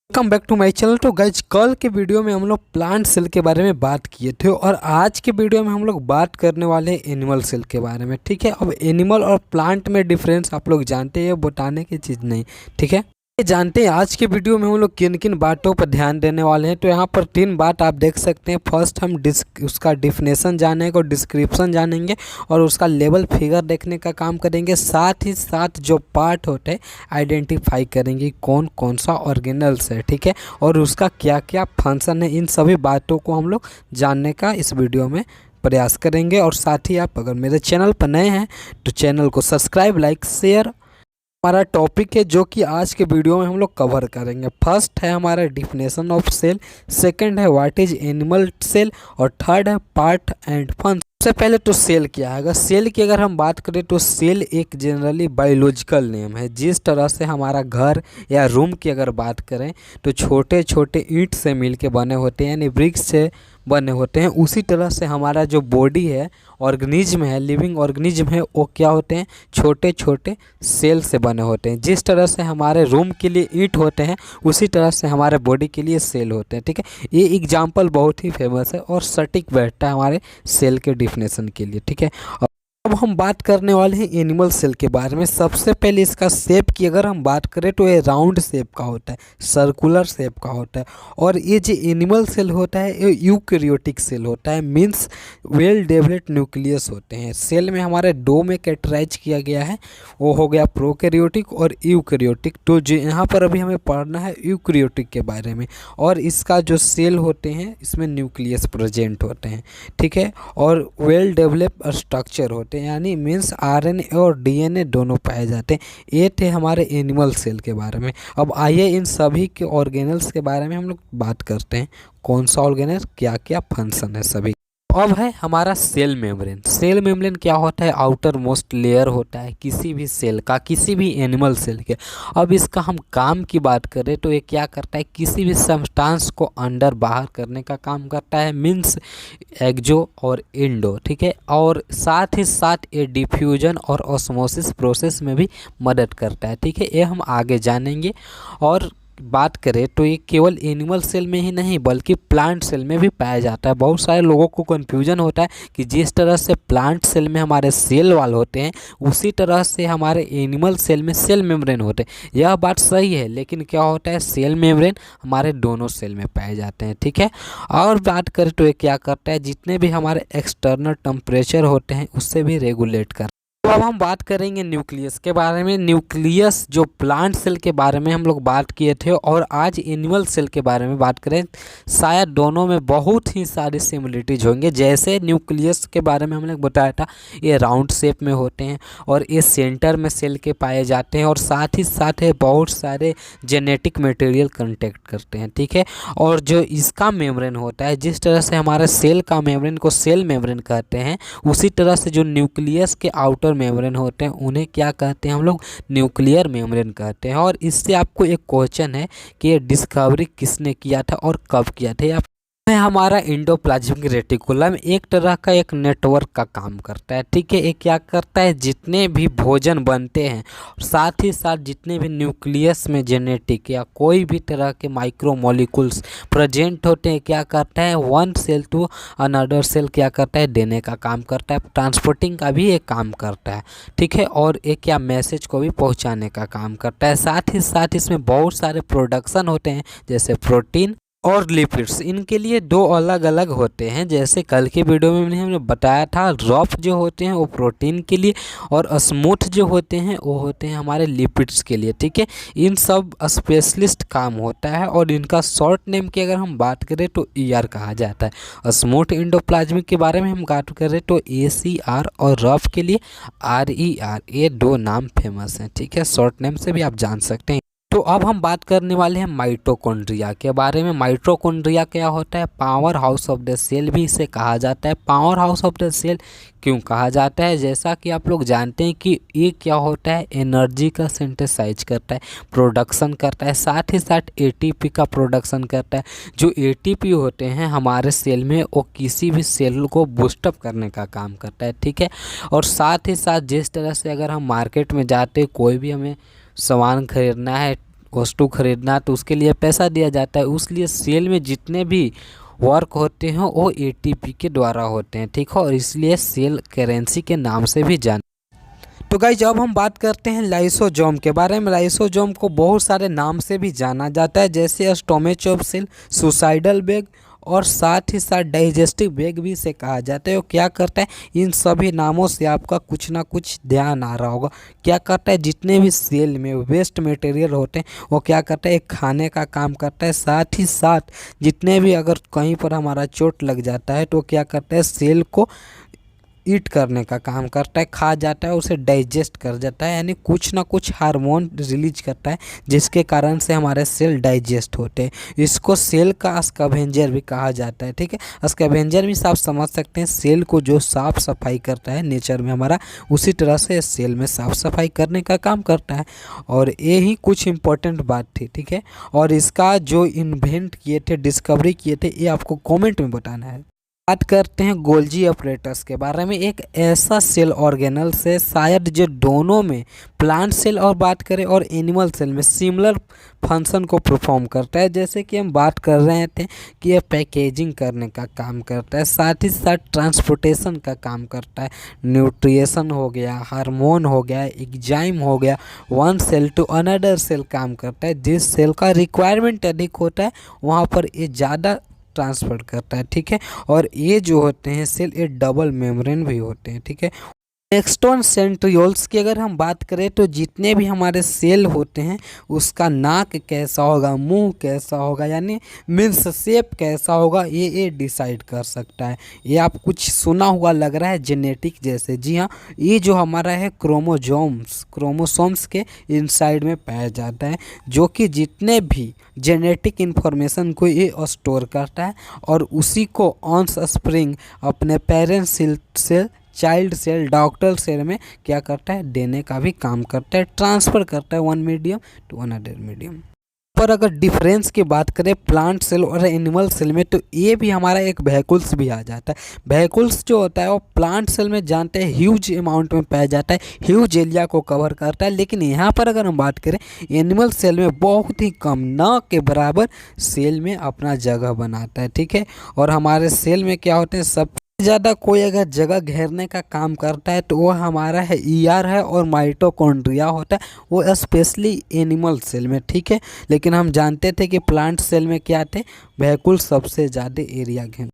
Welcome back to my channel. तो guys कल के वीडियो में हम लोग प्लांट सेल के बारे में बात किए थे और आज के वीडियो में हम लोग बात करने वाले हैं एनिमल सेल के बारे में। ठीक है, अब एनिमल और प्लांट में डिफरेंस आप लोग जानते हैं, बताने की चीज़ नहीं। ठीक है, जानते हैं आज के वीडियो में हम लोग किन किन बातों पर ध्यान देने वाले हैं। तो यहाँ पर 3 बात आप देख सकते हैं। फर्स्ट हम उसका डिफिनेशन जानेंगे और डिस्क्रिप्शन जानेंगे और उसका लेवल फिगर देखने का काम करेंगे। साथ ही साथ जो पार्ट होते हैं आइडेंटिफाई करेंगे कौन कौन सा ऑर्गेनल्स है। ठीक है, और उसका क्या क्या फंक्शन है, इन सभी बातों को हम लोग जानने का इस वीडियो में प्रयास करेंगे। और साथ ही आप अगर मेरे चैनल पर नए हैं तो चैनल को सब्सक्राइब, लाइक, शेयर। हमारा टॉपिक है जो कि आज के वीडियो में हम लोग कवर करेंगे। फर्स्ट है हमारा डिफिनेशन ऑफ सेल, सेकंड है व्हाट इज एनिमल सेल और थर्ड है पार्ट एंड फंक्शन। सबसे पहले तो सेल क्या है। अगर सेल की अगर हम बात करें तो सेल एक जनरली बायोलॉजिकल नेम है। जिस तरह से हमारा घर या रूम की अगर बात करें तो छोटे छोटे ईंट से मिल के बने होते हैं, यानी ब्रिक्स से बने होते हैं, उसी तरह से हमारा जो बॉडी है, ऑर्गेनिज्म है, लिविंग ऑर्गेनिज्म है, वो क्या होते हैं, छोटे छोटे सेल से बने होते हैं। जिस तरह से हमारे रूम के लिए ईंट होते हैं उसी तरह से हमारे बॉडी के लिए सेल होते हैं। ठीक है, ये एग्जाम्पल बहुत ही फेमस है और सटीक बैठता है हमारे सेल के डिफिनेशन के लिए। ठीक है, अब हम बात करने वाले हैं एनिमल सेल के बारे में। सबसे पहले इसका शेप की अगर हम बात करें तो ये राउंड शेप का होता है, सर्कुलर शेप का होता है। और ये जो एनिमल सेल होता है ये यूकैरियोटिक सेल होता है, मींस वेल डेवलप्ड न्यूक्लियस होते हैं। सेल में हमारे दो में कैटेगराइज किया गया है, वो हो गया प्रोकैरियोटिक और यूकैरियोटिक। तो जो यहाँ पर अभी हमें पढ़ना है यूकैरियोटिक के बारे में। और इसका जो सेल होते हैं इसमें न्यूक्लियस प्रेजेंट होते हैं। ठीक है, और वेल डेवलप्ड स्ट्रक्चर होते हैं, यानी मीन्स आरएनए और डीएनए दोनों पाए जाते हैं। ये थे हमारे एनिमल सेल के बारे में। अब आइए इन सभी के ऑर्गेनल्स के बारे में हम लोग बात करते हैं। कौन सा ऑर्गेनल, क्या क्या फंक्शन है सभी। अब है हमारा सेल मेम्ब्रेन। सेल मेम्ब्रेन क्या होता है, आउटर मोस्ट लेयर होता है किसी भी सेल का, किसी भी एनिमल सेल के। अब इसका हम काम की बात करें तो ये क्या करता है, किसी भी सब्सटेंस को अंदर बाहर करने का काम करता है, मीन्स एक्जो और इंडो। ठीक है, और साथ ही साथ ये डिफ्यूजन और ऑस्मोसिस प्रोसेस में भी मदद करता है। ठीक है, ये हम आगे जानेंगे। और बात करें तो ये केवल एनिमल सेल में ही नहीं बल्कि प्लांट सेल में भी पाया जाता है। बहुत सारे लोगों को कन्फ्यूजन होता है कि जिस तरह से प्लांट सेल में हमारे सेल वाल होते हैं उसी तरह से हमारे एनिमल सेल में सेल मेम्ब्रेन होते हैं। यह बात सही है, लेकिन क्या होता है, सेल मेम्ब्रेन हमारे दोनों सेल में पाए जाते हैं। ठीक है, और बात करें तो ये क्या करता है, जितने भी हमारे एक्सटर्नल टेम्परेचर होते हैं उससे भी रेगुलेट करता है। तो अब हम बात करेंगे न्यूक्लियस के बारे में। न्यूक्लियस जो प्लांट सेल के बारे में हम लोग बात किए थे और आज एनिमल सेल के बारे में बात करें, शायद दोनों में बहुत ही सारी सिमिलरिटीज होंगे। जैसे न्यूक्लियस के बारे में हमने बताया था, ये राउंड शेप में होते हैं और ये सेंटर में सेल के पाए जाते हैं और साथ ही साथ है बहुत सारे जेनेटिक मटेरियल कंटेक्ट करते हैं। ठीक है, और जो इसका मेम्ब्रेन होता है, जिस तरह से हमारे सेल का मेम्ब्रेन को सेल मेम्ब्रेन कहते हैं, उसी तरह से जो न्यूक्लियस के आउटर मेम्ब्रेन होते हैं उन्हें क्या कहते हैं हम लोग, न्यूक्लियर मेम्ब्रेन कहते हैं। और इससे आपको एक क्वेश्चन है कि ये डिस्कवरी किसने किया था और कब किया था। हमारा एंडोप्लाज्मिक रेटिकुलम एक तरह का एक नेटवर्क का काम करता है। ठीक है, ये क्या करता है, जितने भी भोजन बनते हैं साथ ही साथ जितने भी न्यूक्लियस में जेनेटिक या कोई भी तरह के माइक्रोमोलिकुल्स प्रेजेंट होते हैं, क्या करता है, one cell to another cell क्या करता है, देने का काम करता है। ट्रांसपोर्टिंग का भी एक काम करता है। ठीक है, और एक क्या मैसेज को भी पहुंचाने का काम करता है। साथ ही साथ इसमें बहुत सारे प्रोडक्शन होते हैं जैसे प्रोटीन और लिपिड्स। इनके लिए दो अलग अलग होते हैं। जैसे कल के वीडियो में हमने बताया था, रफ जो होते हैं वो प्रोटीन के लिए और स्मूथ जो होते हैं वो होते हैं हमारे लिपिड्स के लिए। ठीक है, इन सब स्पेशलिस्ट काम होता है और इनका शॉर्ट नेम की अगर हम बात करें तो ER कहा जाता है। स्मूथ एंडोप्लाज्मिक के बारे में हम बात करें तो ACR और रफ के लिए RER, ये दो नाम फेमस हैं। ठीक है, शॉर्ट नेम से भी आप जान सकते हैं। तो अब हम बात करने वाले हैं माइटोकॉन्ड्रिया के बारे में। माइटोकॉन्ड्रिया क्या होता है, power house of the cell भी इसे कहा जाता है। Power house of the cell क्यों कहा जाता है, जैसा कि आप लोग जानते हैं कि ये क्या होता है, एनर्जी का सिंथेसाइज करता है, प्रोडक्शन करता है, साथ ही साथ ATP का प्रोडक्शन करता है। जो ATP होते हैं हमारे सेल में वो किसी भी सेल को बूस्टअप करने का काम करता है। ठीक है, और साथ ही साथ जिस तरह से अगर हम मार्केट में जाते कोई भी हमें सामान खरीदना है वस्तु खरीदना तो उसके लिए पैसा दिया जाता है, इसलिए सेल में जितने भी वर्क होते हैं वो एटीपी के द्वारा होते हैं, ठीक है, और इसलिए सेल करेंसी के नाम से भी जान। तो गाइज अब हम बात करते हैं लाइसोजोम के बारे में। लाइसोजोम को बहुत सारे नाम से भी जाना जाता है, जैसे स्टोमेच ऑफ सेल, सुसाइडल बैग और साथ ही साथ डाइजेस्टिव बैग भी इसे कहा जाता है। वो क्या करता है, इन सभी नामों से आपका कुछ ना कुछ ध्यान आ रहा होगा। क्या करता है, जितने भी सेल में वेस्ट मटेरियल होते हैं वो क्या करता है, एक खाने का काम करता है। साथ ही साथ जितने भी अगर कहीं पर हमारा चोट लग जाता है तो क्या करता है, सेल को ईट करने का काम करता है, खा जाता है, उसे डाइजेस्ट कर जाता है, यानी कुछ ना कुछ हार्मोन रिलीज करता है जिसके कारण से हमारे सेल डाइजेस्ट होते हैं। इसको सेल का स्कैवेंजर भी कहा जाता है, ठीक है। स्कैवेंजर भी आप समझ सकते हैं, सेल को जो साफ सफाई करता है नेचर में हमारा, उसी तरह से सेल में साफ सफाई करने का काम करता है। और ये ही कुछ इंपॉर्टेंट बात थी, ठीक है। और इसका जो इन्वेंट किए थे, डिस्कवरी किए थे, ये आपको कॉमेंट में बताना है। बात करते हैं गोल्जी ऑपरेटर्स के बारे में। एक ऐसा सेल ऑर्गेनल से शायद जो दोनों में, प्लांट सेल और बात करें और एनिमल सेल में, सिमिलर फंक्शन को परफॉर्म करता है। जैसे कि हम बात कर रहे थे कि यह पैकेजिंग करने का काम करता है, साथ ही साथ ट्रांसपोर्टेशन का काम करता है, न्यूट्रिएशन हो गया, हार्मोन हो गया, एंजाइम हो गया, one cell to another cell काम करता है। जिस सेल का रिक्वायरमेंट अधिक होता है वहाँ पर ये ज़्यादा ट्रांसफर करता है, ठीक है। और ये जो होते हैं सेल, ये डबल मेम्ब्रेन भी होते हैं, ठीक है। एक्सटर्नल सेंट्रियोल्स की अगर हम बात करें तो जितने भी हमारे सेल होते हैं उसका नाक कैसा होगा, मुंह कैसा होगा, यानी मीन्स शेप कैसा होगा, ये डिसाइड कर सकता है। ये आप कुछ सुना हुआ लग रहा है जेनेटिक जैसे, जी हाँ, ये जो हमारा है क्रोमोसोम्स के इनसाइड में पाया जाता है, जो कि जितने भी जेनेटिक इन्फॉर्मेशन को ये स्टोर करता है और उसी को ऑन स्प्रिंग अपने पेरेंट्स से चाइल्ड सेल, डॉक्टर सेल में क्या करता है, देने का भी काम करता है, ट्रांसफ़र करता है one medium to another medium. पर अगर डिफरेंस की बात करें प्लांट सेल और एनिमल सेल में, तो ये भी हमारा एक वैक्यूल्स भी आ जाता है। वैक्यूल्स जो होता है वो प्लांट सेल में जानते हैं ह्यूज अमाउंट में पाया जाता है, ह्यूज एरिया को कवर करता है। लेकिन यहाँ पर अगर हम बात करें एनिमल सेल में बहुत ही कम, न के बराबर सेल में अपना जगह बनाता है, ठीक है। और हमारे सेल में क्या होते हैं, सब ज़्यादा कोई अगर जगह घेरने का काम करता है तो वो हमारा है ईआर है और माइटोकॉन्ड्रिया होता है, वो स्पेशली एनिमल सेल में, ठीक है। लेकिन हम जानते थे कि प्लांट सेल में क्या थे, वैक्यूल सबसे ज़्यादा एरिया घेर